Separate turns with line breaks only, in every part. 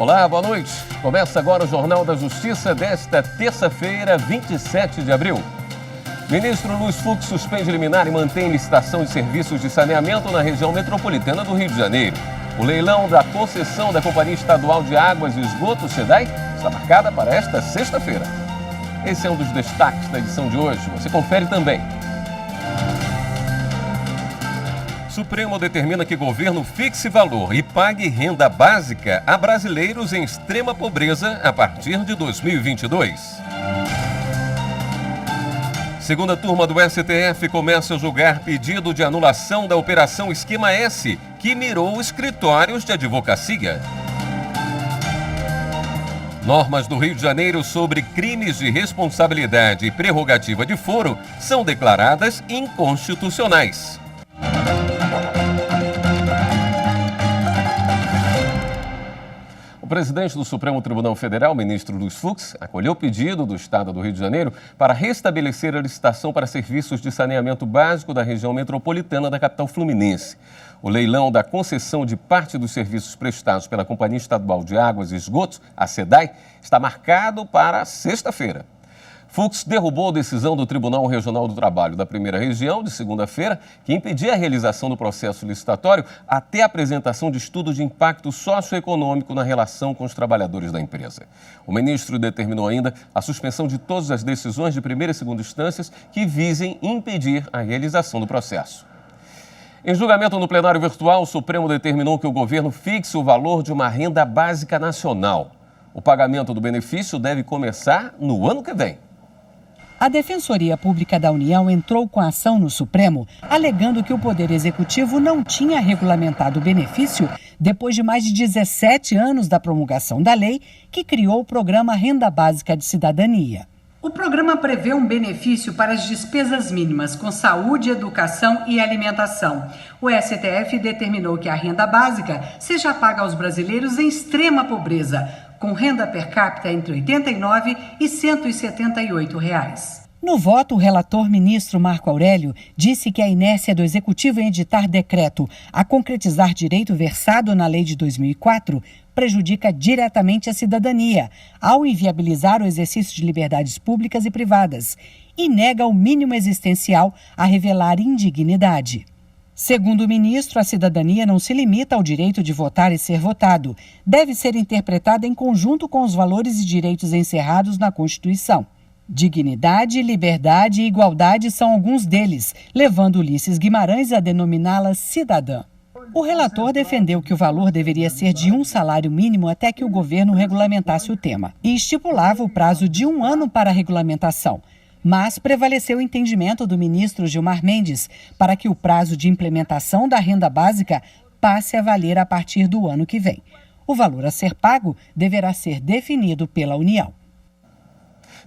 Olá, boa noite. Começa agora o Jornal da Justiça desta terça-feira, 27 de abril. Ministro Luiz Fux suspende liminar e mantém licitação de serviços de saneamento na região metropolitana do Rio de Janeiro. O leilão da concessão da Companhia Estadual de Águas e Esgotos, SEDAI, está marcada para esta sexta-feira. Esse é um dos destaques da edição de hoje. Você confere também. Supremo determina que governo fixe valor e pague renda básica a brasileiros em extrema pobreza a partir de 2022. Segunda turma do STF começa a julgar pedido de anulação da Operação Esquema S, que mirou escritórios de advocacia. Normas do Rio de Janeiro sobre crimes de responsabilidade e prerrogativa de foro são declaradas inconstitucionais. O presidente do Supremo Tribunal Federal, ministro Luiz Fux, acolheu o pedido do Estado do Rio de Janeiro para restabelecer a licitação para serviços de saneamento básico da região metropolitana da capital fluminense. O leilão da concessão de parte dos serviços prestados pela Companhia Estadual de Águas e Esgotos, a SEDAI, está marcado para sexta-feira. Fux derrubou a decisão do Tribunal Regional do Trabalho da Primeira Região, de segunda-feira, que impedia a realização do processo licitatório até a apresentação de estudo de impacto socioeconômico na relação com os trabalhadores da empresa. O ministro determinou ainda a suspensão de todas as decisões de primeira e segunda instâncias que visem impedir a realização do processo. Em julgamento no plenário virtual, o Supremo determinou que o governo fixe o valor de uma renda básica nacional. O pagamento do benefício deve começar no ano que vem.
A Defensoria Pública da União entrou com a ação no Supremo, alegando que o Poder Executivo não tinha regulamentado o benefício depois de mais de 17 anos da promulgação da lei que criou o Programa Renda Básica de Cidadania. O programa prevê um benefício para as despesas mínimas com saúde, educação e alimentação. O STF determinou que a renda básica seja paga aos brasileiros em extrema pobreza, com renda per capita entre R$ 89 e R$ 178. No voto, o relator ministro Marco Aurélio disse que a inércia do Executivo em editar decreto a concretizar direito versado na lei de 2004 prejudica diretamente a cidadania, ao inviabilizar o exercício de liberdades públicas e privadas, e nega o mínimo existencial a revelar indignidade. Segundo o ministro, a cidadania não se limita ao direito de votar e ser votado. Deve ser interpretada em conjunto com os valores e direitos encerrados na Constituição. Dignidade, liberdade e igualdade são alguns deles, levando Ulisses Guimarães a denominá-la cidadã. O relator defendeu que o valor deveria ser de um salário mínimo até que o governo regulamentasse o tema e estipulava o prazo de 1 ano para a regulamentação. Mas prevaleceu o entendimento do ministro Gilmar Mendes para que o prazo de implementação da renda básica passe a valer a partir do ano que vem. O valor a ser pago deverá ser definido pela União.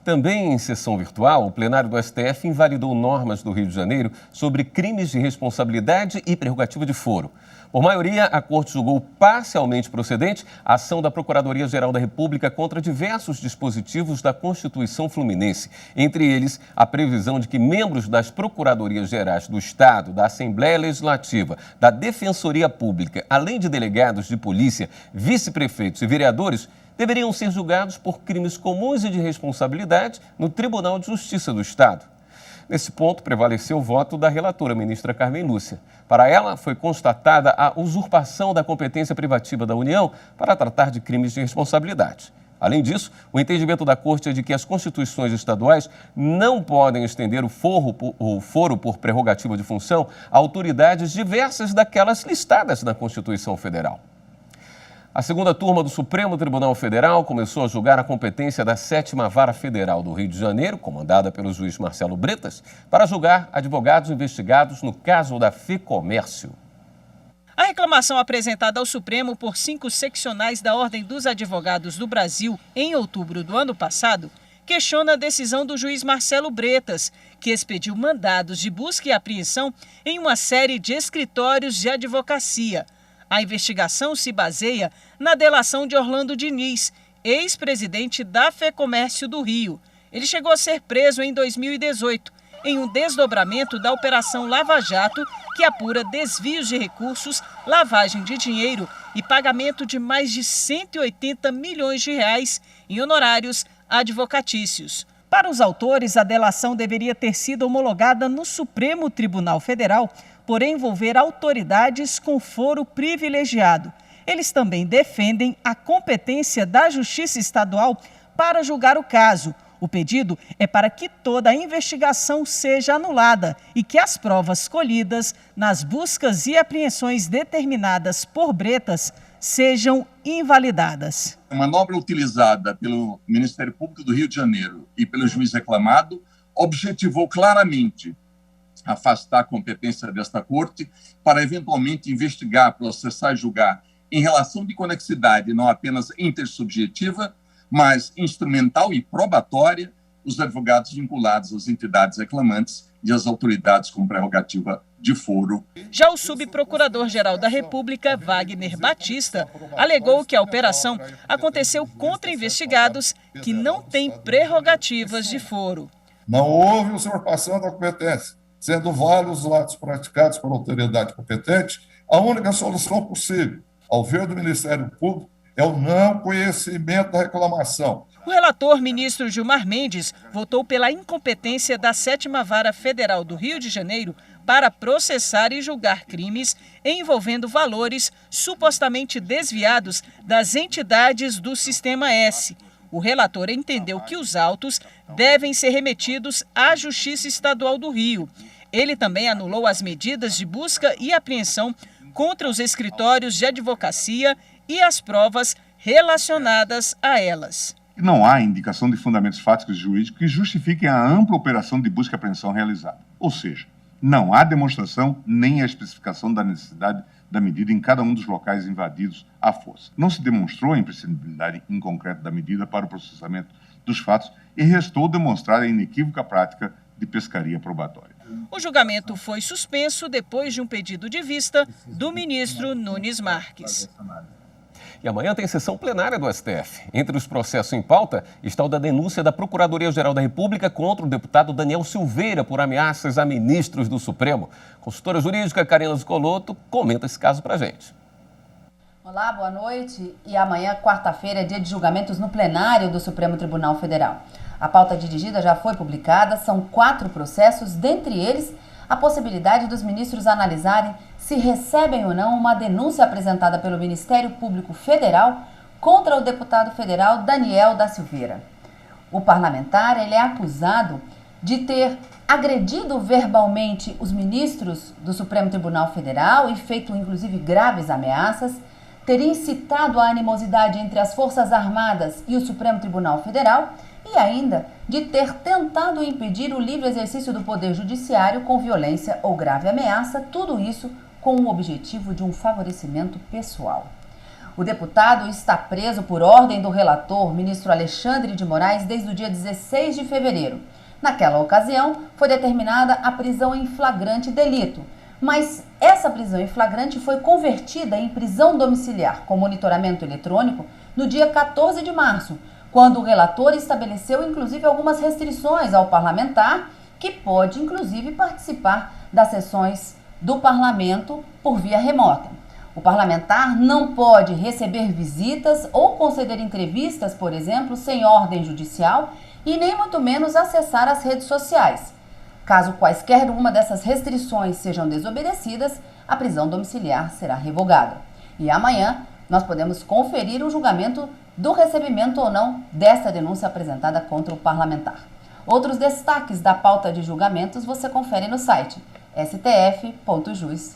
Também em sessão virtual, o plenário do STF invalidou normas do Rio de Janeiro sobre crimes de responsabilidade e prerrogativa de foro. Por maioria, a Corte julgou parcialmente procedente a ação da Procuradoria-Geral da República contra diversos dispositivos da Constituição Fluminense, entre eles a previsão de que membros das Procuradorias Gerais do Estado, da Assembleia Legislativa, da Defensoria Pública, além de delegados de polícia, vice-prefeitos e vereadores, deveriam ser julgados por crimes comuns e de responsabilidade no Tribunal de Justiça do Estado. Nesse ponto, prevaleceu o voto da relatora, ministra Carmen Lúcia. Para ela, foi constatada a usurpação da competência privativa da União para tratar de crimes de responsabilidade. Além disso, o entendimento da Corte é de que as constituições estaduais não podem estender o foro por prerrogativa de função a autoridades diversas daquelas listadas na Constituição Federal. A segunda turma do Supremo Tribunal Federal começou a julgar a competência da 7ª Vara Federal do Rio de Janeiro, comandada pelo juiz Marcelo Bretas, para julgar advogados investigados no caso da FEComércio.
A reclamação apresentada ao Supremo por 5 seccionais da Ordem dos Advogados do Brasil em outubro do ano passado questiona a decisão do juiz Marcelo Bretas, que expediu mandados de busca e apreensão em uma série de escritórios de advocacia. A investigação se baseia na delação de Orlando Diniz, ex-presidente da FEComércio do Rio. Ele chegou a ser preso em 2018 em um desdobramento da Operação Lava Jato, que apura desvios de recursos, lavagem de dinheiro e pagamento de mais de 180 milhões de reais em honorários advocatícios. Para os autores, a delação deveria ter sido homologada no Supremo Tribunal Federal, por envolver autoridades com foro privilegiado. Eles também defendem a competência da Justiça Estadual para julgar o caso. O pedido é para que toda a investigação seja anulada e que as provas colhidas nas buscas e apreensões determinadas por Bretas sejam invalidadas.
A manobra utilizada pelo Ministério Público do Rio de Janeiro e pelo juiz reclamado objetivou claramente afastar a competência desta corte para eventualmente investigar, processar e julgar em relação de conexidade não apenas intersubjetiva, mas instrumental e probatória, os advogados vinculados às entidades reclamantes e às autoridades com prerrogativa de foro.
Já o subprocurador-geral da República, Wagner Batista, alegou que a operação aconteceu contra investigados que não têm prerrogativas de foro.
Não houve usurpação da competência, sendo válidos os atos praticados pela autoridade competente. A única solução possível, ao ver do Ministério Público, é o não conhecimento da reclamação.
O relator, ministro Gilmar Mendes, votou pela incompetência da 7ª Vara Federal do Rio de Janeiro para processar e julgar crimes envolvendo valores supostamente desviados das entidades do Sistema S. O relator entendeu que os autos devem ser remetidos à Justiça Estadual do Rio. Ele também anulou as medidas de busca e apreensão contra os escritórios de advocacia e as provas relacionadas a elas.
Não há indicação de fundamentos fáticos e jurídicos que justifiquem a ampla operação de busca e apreensão realizada. Ou seja, não há demonstração nem a especificação da necessidade da medida em cada um dos locais invadidos à força. Não se demonstrou a imprescindibilidade em concreto da medida para o processamento dos fatos e restou demonstrar a inequívoca prática de pescaria probatória.
O julgamento foi suspenso depois de um pedido de vista do ministro Nunes Marques.
E amanhã tem sessão plenária do STF. Entre os processos em pauta está o da denúncia da Procuradoria-Geral da República contra o deputado Daniel Silveira por ameaças a ministros do Supremo. Consultora jurídica Karina Zucolotto comenta esse caso pra gente.
Olá, boa noite. E amanhã, quarta-feira, é dia de julgamentos no plenário do Supremo Tribunal Federal. A pauta dirigida já foi publicada, são 4 processos, dentre eles a possibilidade dos ministros analisarem se recebem ou não uma denúncia apresentada pelo Ministério Público Federal contra o deputado federal Daniel da Silveira. O parlamentar ele é acusado de ter agredido verbalmente os ministros do Supremo Tribunal Federal e feito, inclusive, graves ameaças, ter incitado a animosidade entre as Forças Armadas e o Supremo Tribunal Federal e ainda de ter tentado impedir o livre exercício do Poder Judiciário com violência ou grave ameaça, tudo isso com o objetivo de um favorecimento pessoal. O deputado está preso por ordem do relator, ministro Alexandre de Moraes, desde o dia 16 de fevereiro. Naquela ocasião, foi determinada a prisão em flagrante delito, mas essa prisão em flagrante foi convertida em prisão domiciliar com monitoramento eletrônico no dia 14 de março, quando o relator estabeleceu, inclusive, algumas restrições ao parlamentar, que pode, inclusive, participar das sessões do parlamento por via remota. O parlamentar não pode receber visitas ou conceder entrevistas, por exemplo, sem ordem judicial e nem muito menos acessar as redes sociais. Caso quaisquer uma dessas restrições sejam desobedecidas, a prisão domiciliar será revogada. E amanhã nós podemos conferir o julgamento do recebimento ou não dessa denúncia apresentada contra o parlamentar. Outros destaques da pauta de julgamentos você confere no site stf.jus.br.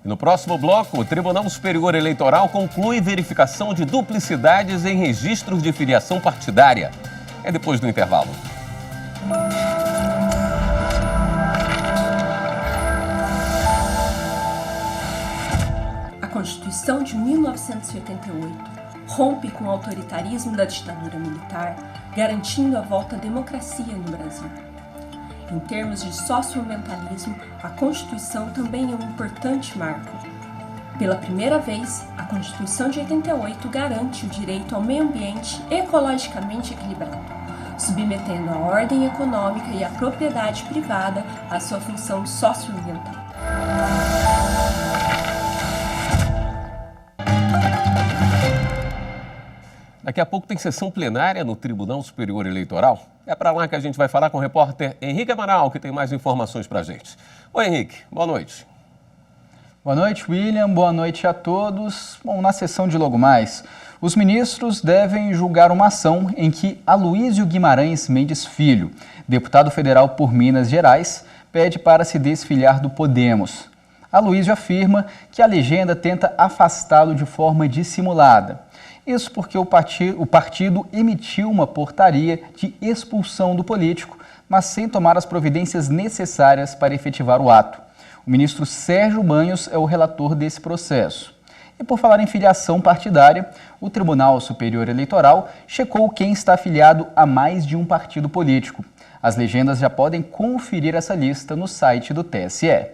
E no próximo bloco, o Tribunal Superior Eleitoral conclui verificação de duplicidades em registros de filiação partidária. É depois do intervalo.
A Constituição de 1988 rompe com o autoritarismo da ditadura militar, garantindo a volta à democracia no Brasil. Em termos de socioambientalismo, a Constituição também é um importante marco. Pela primeira vez, a Constituição de 88 garante o direito ao meio ambiente ecologicamente equilibrado, submetendo a ordem econômica e a propriedade privada à sua função socioambiental.
Daqui a pouco tem sessão plenária no Tribunal Superior Eleitoral. É para lá que a gente vai falar com o repórter Henrique Amaral, que tem mais informações para a gente. Oi, Henrique. Boa noite.
Boa noite, William. Boa noite a todos. Bom, na sessão de logo mais, os ministros devem julgar uma ação em que Aloysio Guimarães Mendes Filho, deputado federal por Minas Gerais, pede para se desfiliar do Podemos. Aloysio afirma que a legenda tenta afastá-lo de forma dissimulada. Isso porque o partido emitiu uma portaria de expulsão do político, mas sem tomar as providências necessárias para efetivar o ato. O ministro Sérgio Banhos é o relator desse processo. E por falar em filiação partidária, o Tribunal Superior Eleitoral checou quem está afiliado a mais de um partido político. As legendas já podem conferir essa lista no site do TSE.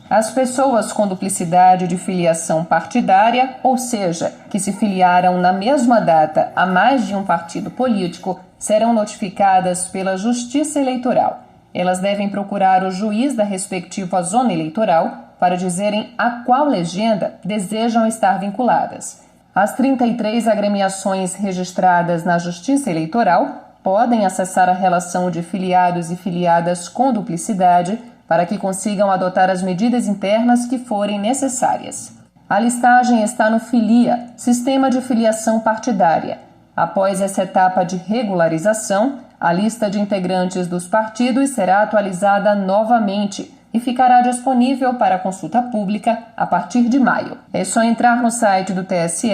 As pessoas com duplicidade de filiação partidária, ou seja, que se filiaram na mesma data a mais de um partido político, serão notificadas pela Justiça Eleitoral. Elas devem procurar o juiz da respectiva zona eleitoral para dizerem a qual legenda desejam estar vinculadas. As 33 agremiações registradas na Justiça Eleitoral podem acessar a relação de filiados e filiadas com duplicidade para que consigam adotar as medidas internas que forem necessárias. A listagem está no Filia, Sistema de Filiação Partidária. Após essa etapa de regularização, a lista de integrantes dos partidos será atualizada novamente e ficará disponível para consulta pública a partir de maio. É só entrar no site do TSE,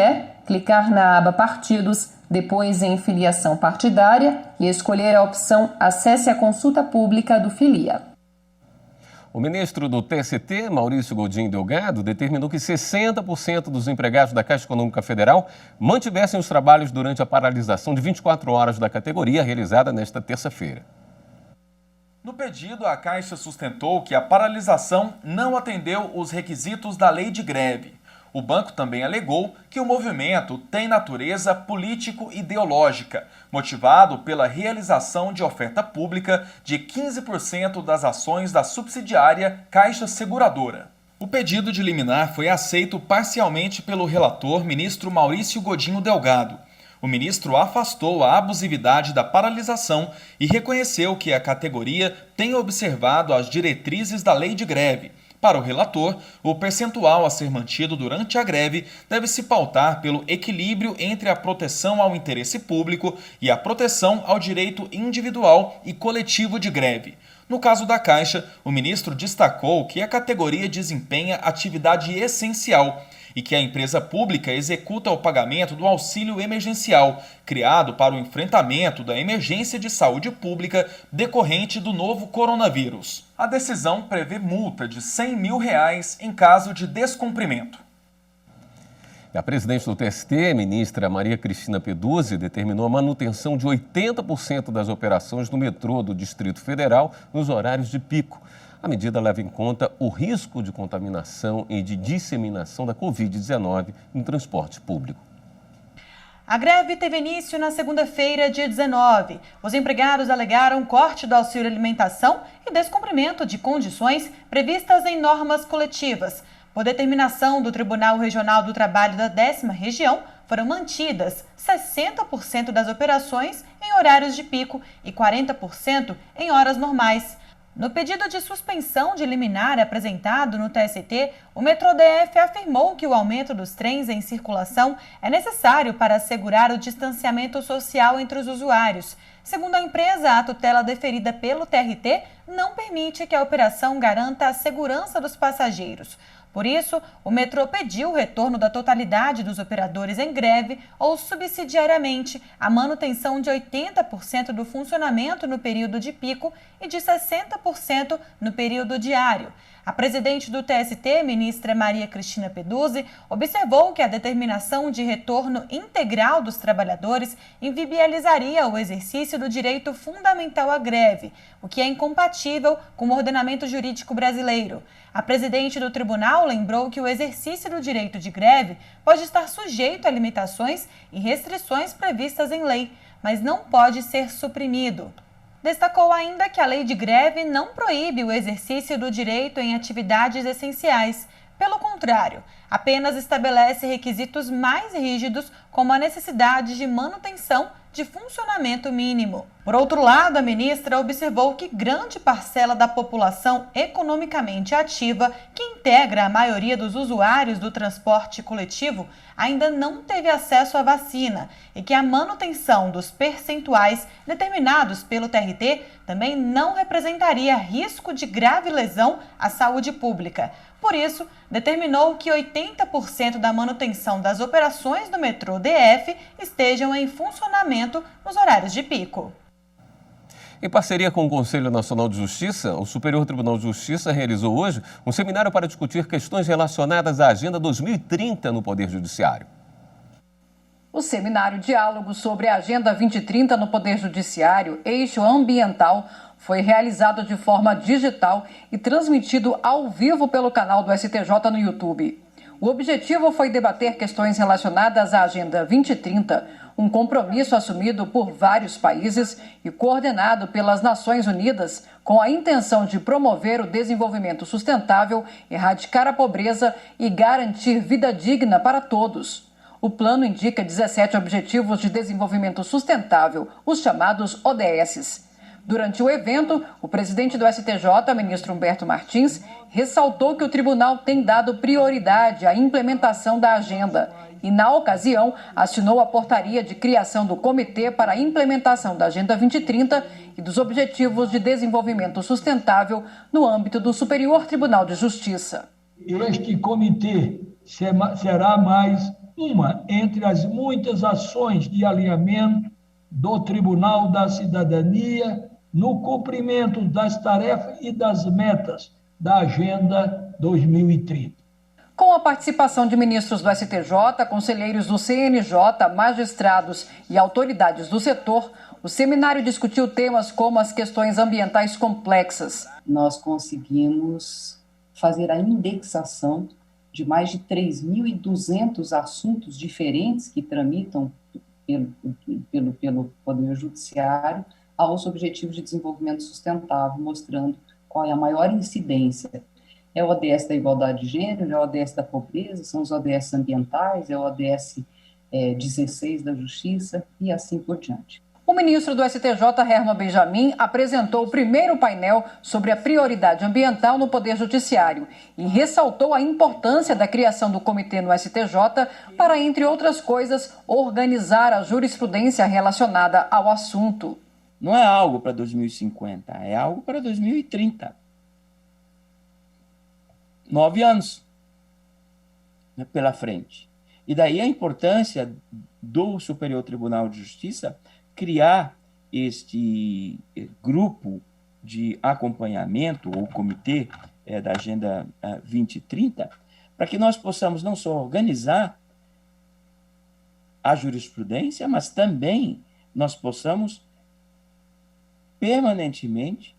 clicar na aba Partidos, depois em Filiação Partidária e escolher a opção Acesse a Consulta Pública do Filia.
O ministro do TST, Maurício Godinho Delgado, determinou que 60% dos empregados da Caixa Econômica Federal mantivessem os trabalhos durante a paralisação de 24 horas da categoria realizada nesta terça-feira.
No pedido, a Caixa sustentou que a paralisação não atendeu os requisitos da lei de greve. O banco também alegou que o movimento tem natureza político-ideológica, motivado pela realização de oferta pública de 15% das ações da subsidiária Caixa Seguradora. O pedido de liminar foi aceito parcialmente pelo relator, ministro Maurício Godinho Delgado. O ministro afastou a abusividade da paralisação e reconheceu que a categoria tem observado as diretrizes da lei de greve. Para o relator, o percentual a ser mantido durante a greve deve se pautar pelo equilíbrio entre a proteção ao interesse público e a proteção ao direito individual e coletivo de greve. No caso da Caixa, o ministro destacou que a categoria desempenha atividade essencial e que a empresa pública executa o pagamento do auxílio emergencial, criado para o enfrentamento da emergência de saúde pública decorrente do novo coronavírus. A decisão prevê multa de R$100 mil em caso de descumprimento.
A presidente do TST, ministra Maria Cristina Peduzzi, determinou a manutenção de 80% das operações do metrô do Distrito Federal nos horários de pico. A medida leva em conta o risco de contaminação e de disseminação da Covid-19 no transporte público.
A greve teve início na segunda-feira, dia 19. Os empregados alegaram corte do auxílio alimentação e descumprimento de condições previstas em normas coletivas. Por determinação do Tribunal Regional do Trabalho da 10ª Região, foram mantidas 60% das operações em horários de pico e 40% em horas normais. No pedido de suspensão de liminar apresentado no TST, o Metrô DF afirmou que o aumento dos trens em circulação é necessário para assegurar o distanciamento social entre os usuários. Segundo a empresa, a tutela deferida pelo TRT não permite que a operação garanta a segurança dos passageiros. Por isso, o metrô pediu o retorno da totalidade dos operadores em greve ou, subsidiariamente, a manutenção de 80% do funcionamento no período de pico e de 60% no período diário. A presidente do TST, ministra Maria Cristina Peduzzi, observou que a determinação de retorno integral dos trabalhadores inviabilizaria o exercício do direito fundamental à greve, o que é incompatível com o ordenamento jurídico brasileiro. A presidente do tribunal lembrou que o exercício do direito de greve pode estar sujeito a limitações e restrições previstas em lei, mas não pode ser suprimido. Destacou ainda que a lei de greve não proíbe o exercício do direito em atividades essenciais. Pelo contrário, apenas estabelece requisitos mais rígidos, como a necessidade de manutenção de funcionamento mínimo. Por outro lado, a ministra observou que grande parcela da população economicamente ativa, que integra a maioria dos usuários do transporte coletivo, ainda não teve acesso à vacina e que a manutenção dos percentuais determinados pelo TRT também não representaria risco de grave lesão à saúde pública. Por isso, determinou que 80% da manutenção das operações do metrô DF estejam em funcionamento nos horários de pico.
Em parceria com o Conselho Nacional de Justiça, o Superior Tribunal de Justiça realizou hoje um seminário para discutir questões relacionadas à Agenda 2030 no Poder Judiciário.
O seminário Diálogo sobre a Agenda 2030 no Poder Judiciário, eixo ambiental, foi realizado de forma digital e transmitido ao vivo pelo canal do STJ no YouTube. O objetivo foi debater questões relacionadas à Agenda 2030, um compromisso assumido por vários países e coordenado pelas Nações Unidas com a intenção de promover o desenvolvimento sustentável, erradicar a pobreza e garantir vida digna para todos. O plano indica 17 Objetivos de Desenvolvimento Sustentável, os chamados ODSs. Durante o evento, o presidente do STJ, ministro Humberto Martins, ressaltou que o tribunal tem dado prioridade à implementação da agenda e, na ocasião, assinou a portaria de criação do Comitê para a Implementação da Agenda 2030 e dos Objetivos de Desenvolvimento Sustentável no âmbito do Superior Tribunal de Justiça.
Este comitê será mais uma entre as muitas ações de alinhamento do Tribunal da Cidadania no cumprimento das tarefas e das metas da Agenda 2030.
Com a participação de ministros do STJ, conselheiros do CNJ, magistrados e autoridades do setor, o seminário discutiu temas como as questões ambientais complexas.
Nós conseguimos fazer a indexação de mais de 3.200 assuntos diferentes que tramitam pelo Poder Judiciário aos Objetivos de Desenvolvimento Sustentável, mostrando qual é a maior incidência. É o ODS da igualdade de gênero, é o ODS da pobreza, são os ODS ambientais, é o ODS 16 da justiça e assim por diante.
O ministro do STJ, Herman Benjamin, apresentou o primeiro painel sobre a prioridade ambiental no Poder Judiciário e ressaltou a importância da criação do comitê no STJ para, entre outras coisas, organizar a jurisprudência relacionada ao assunto.
Não é algo para 2050, é algo para 2030. 9 anos pela frente. E daí a importância do Superior Tribunal de Justiça criar este grupo de acompanhamento, ou comitê da Agenda 2030, para que nós possamos não só organizar a jurisprudência, mas também nós possamos permanentemente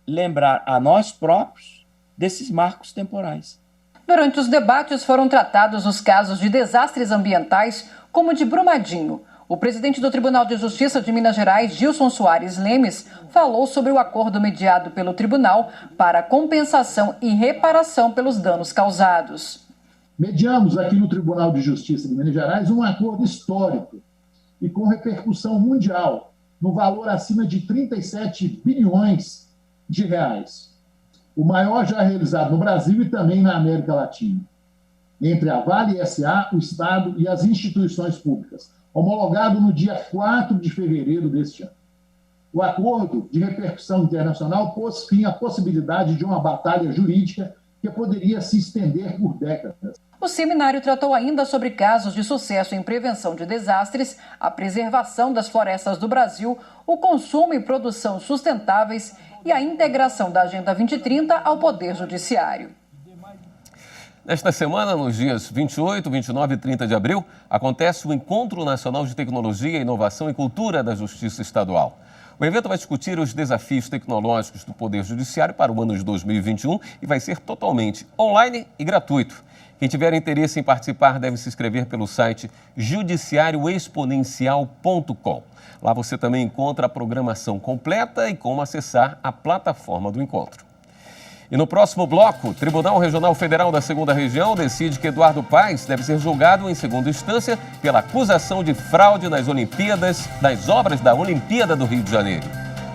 lembrar a nós próprios desses marcos temporais.
Durante os debates foram tratados os casos de desastres ambientais, como o de Brumadinho. O presidente do Tribunal de Justiça de Minas Gerais, Gilson Soares Lemes, falou sobre o acordo mediado pelo tribunal para compensação e reparação pelos danos causados.
Mediamos aqui no Tribunal de Justiça de Minas Gerais um acordo histórico e com repercussão mundial, no valor acima de 37 bilhões de reais. O maior já realizado no Brasil e também na América Latina, entre a Vale SA, o Estado e as instituições públicas, homologado no dia 4 de fevereiro deste ano. O acordo de repercussão internacional pôs fim à possibilidade de uma batalha jurídica que poderia se estender por décadas.
O seminário tratou ainda sobre casos de sucesso em prevenção de desastres, a preservação das florestas do Brasil, o consumo e produção sustentáveis e a integração da Agenda 2030 ao Poder Judiciário.
Nesta semana, nos dias 28, 29 e 30 de abril, acontece o Encontro Nacional de Tecnologia, Inovação e Cultura da Justiça Estadual. O evento vai discutir os desafios tecnológicos do Poder Judiciário para o ano de 2021 e vai ser totalmente online e gratuito. Quem tiver interesse em participar deve se inscrever pelo site judiciarioexponencial.com. Lá você também encontra a programação completa e como acessar a plataforma do encontro. E no próximo bloco, o Tribunal Regional Federal da 2ª Região decide que Eduardo Paes deve ser julgado em segunda instância pela acusação de fraude nas Olimpíadas, nas obras da Olimpíada do Rio de Janeiro.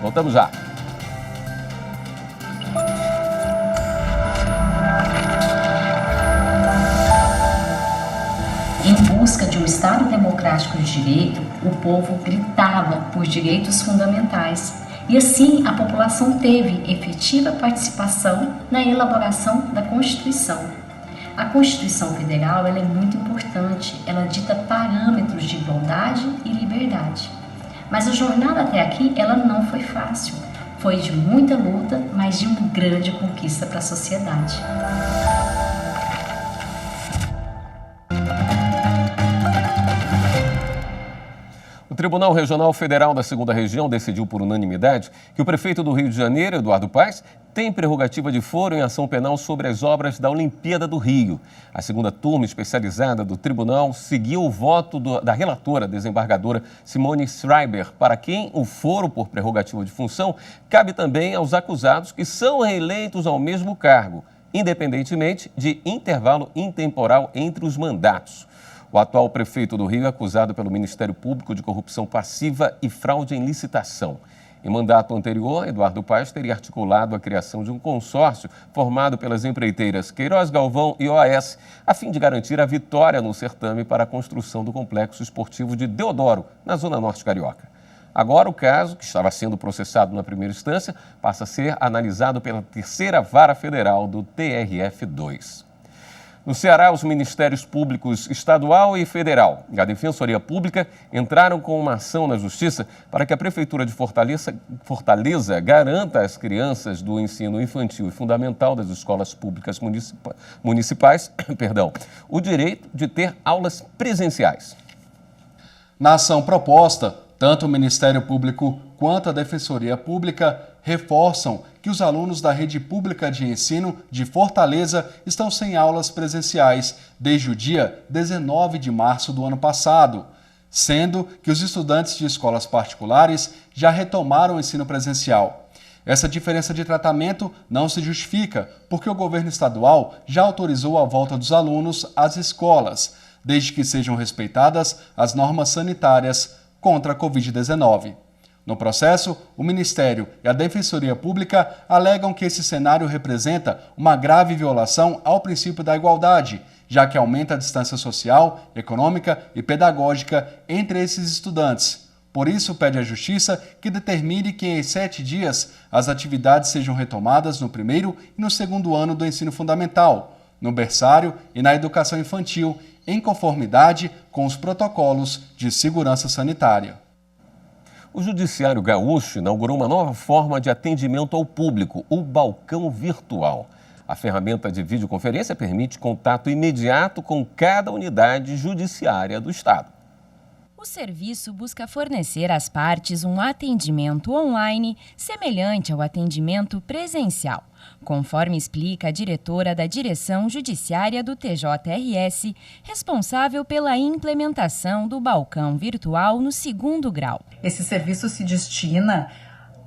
Voltamos já.
Em busca de um Estado democrático de direito, o povo gritava por direitos fundamentais. E assim a população teve efetiva participação na elaboração da Constituição. A Constituição Federal ela é muito importante, ela dita parâmetros de igualdade e liberdade. Mas a jornada até aqui ela não foi fácil, foi de muita luta, mas de uma grande conquista para a sociedade.
O Tribunal Regional Federal da 2ª Região decidiu por unanimidade que o prefeito do Rio de Janeiro, Eduardo Paes, tem prerrogativa de foro em ação penal sobre as obras da Olimpíada do Rio. A segunda turma especializada do tribunal seguiu o voto da relatora, desembargadora Simone Schreiber, para quem o foro por prerrogativa de função cabe também aos acusados que são reeleitos ao mesmo cargo, independentemente de intervalo intemporal entre os mandatos. O atual prefeito do Rio é acusado pelo Ministério Público de corrupção passiva e fraude em licitação. Em mandato anterior, Eduardo Paes teria articulado a criação de um consórcio formado pelas empreiteiras Queiroz Galvão e OAS, a fim de garantir a vitória no certame para a construção do complexo esportivo de Deodoro, na Zona Norte Carioca. Agora, o caso, que estava sendo processado na primeira instância, passa a ser analisado pela 3ª Vara Federal do TRF2. No Ceará, os Ministérios Públicos Estadual e Federal e a Defensoria Pública entraram com uma ação na Justiça para que a Prefeitura de Fortaleza garanta às crianças do ensino infantil e fundamental das escolas públicas municipais o direito de ter aulas presenciais.
Na ação proposta, tanto o Ministério Público quanto a Defensoria Pública reforçam que os alunos da rede pública de ensino de Fortaleza estão sem aulas presenciais desde o dia 19 de março do ano passado, sendo que os estudantes de escolas particulares já retomaram o ensino presencial. Essa diferença de tratamento não se justifica, porque o governo estadual já autorizou a volta dos alunos às escolas, desde que sejam respeitadas as normas sanitárias contra a Covid-19. No processo, o Ministério e a Defensoria Pública alegam que esse cenário representa uma grave violação ao princípio da igualdade, já que aumenta a distância social, econômica e pedagógica entre esses estudantes. Por isso, pede à Justiça que determine que em 7 dias as atividades sejam retomadas no primeiro e no segundo ano do ensino fundamental, no berçário e na educação infantil, em conformidade com os protocolos de segurança sanitária.
O Judiciário Gaúcho inaugurou uma nova forma de atendimento ao público, o balcão virtual. A ferramenta de videoconferência permite contato imediato com cada unidade judiciária do Estado.
O serviço busca fornecer às partes um atendimento online semelhante ao atendimento presencial, conforme explica a diretora da Direção Judiciária do TJRS, responsável pela implementação do balcão virtual no 2º grau.
Esse serviço se destina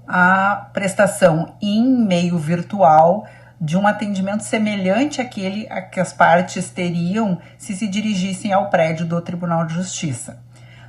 à prestação em meio virtual de um atendimento semelhante àquele a que as partes teriam se dirigissem ao prédio do Tribunal de Justiça.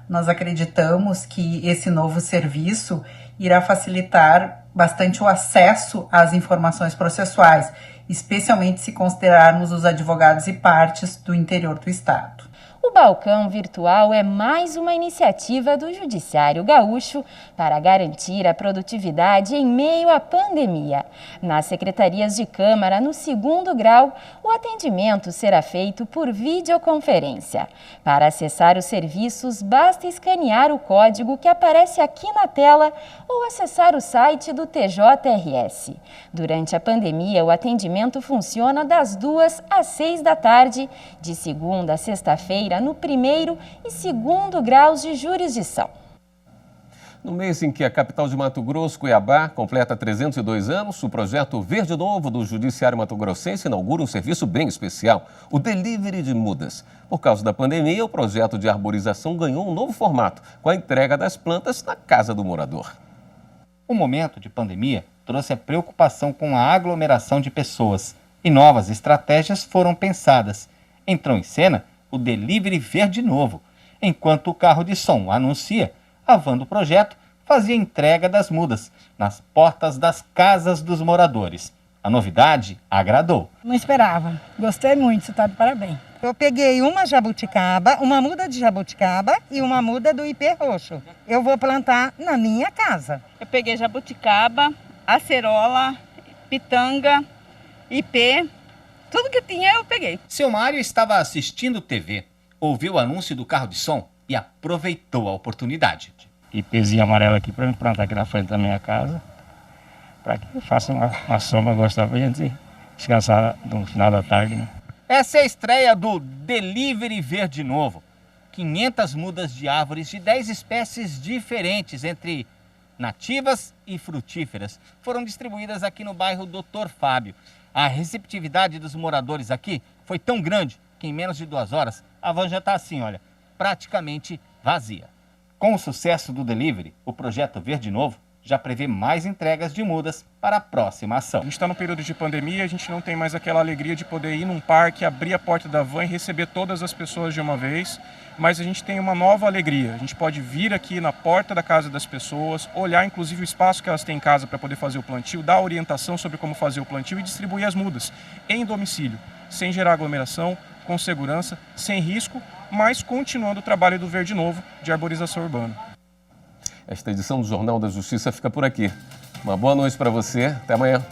Nós acreditamos que esse novo serviço irá facilitar bastante o acesso às informações processuais, especialmente se considerarmos os advogados e partes do interior do Estado.
O O balcão virtual é mais uma iniciativa do Judiciário Gaúcho para garantir a produtividade em meio à pandemia. Nas secretarias de Câmara, no 2º grau, o atendimento será feito por videoconferência. Para acessar os serviços, basta escanear o código que aparece aqui na tela ou acessar o site do TJRS. Durante a pandemia, o atendimento funciona das 2 às 6 da tarde, de segunda a sexta-feira, no 1º e 2º graus de jurisdição.
No mês em que a capital de Mato Grosso, Cuiabá, completa 302 anos, o projeto Verde Novo do Judiciário Mato-Grossense inaugura um serviço bem especial, o delivery de mudas. Por causa da pandemia, o projeto de arborização ganhou um novo formato, com a entrega das plantas na casa do morador.
O momento de pandemia trouxe a preocupação com a aglomeração de pessoas e novas estratégias foram pensadas. Entrou em cena o Delivery Verde Novo. Enquanto o carro de som anuncia, a van do projeto fazia entrega das mudas nas portas das casas dos moradores. A novidade agradou.
Não esperava. Gostei muito, você está de parabéns. Eu peguei uma jabuticaba, uma muda de jabuticaba e uma muda do ipê roxo. Eu vou plantar na minha casa.
Eu peguei jabuticaba, acerola, pitanga, ipê, tudo que tinha eu peguei.
Seu Mário estava assistindo TV, ouviu o anúncio do carro de som e aproveitou a oportunidade.
Ipêzinho amarelo aqui para me plantar aqui na frente da minha casa, para que eu faça uma sombra gostosa para a gente descansar no final da tarde, né?
Essa é a estreia do Delivery Verde Novo. 500 mudas de árvores de 10 espécies diferentes, entre nativas e frutíferas, foram distribuídas aqui no bairro Doutor Fábio. A receptividade dos moradores aqui foi tão grande que em menos de 2 horas a van já está assim, olha, praticamente vazia. Com o sucesso do delivery, o projeto Verde Novo já prevê mais entregas de mudas para a próxima ação.
A gente está no período de pandemia, a gente não tem mais aquela alegria de poder ir num parque, abrir a porta da van e receber todas as pessoas de uma vez, mas a gente tem uma nova alegria. A gente pode vir aqui na porta da casa das pessoas, olhar inclusive o espaço que elas têm em casa para poder fazer o plantio, dar orientação sobre como fazer o plantio e distribuir as mudas em domicílio, sem gerar aglomeração, com segurança, sem risco, mas continuando o trabalho do Verde Novo de arborização urbana.
Esta edição do Jornal da Justiça fica por aqui. Uma boa noite para você. Até amanhã.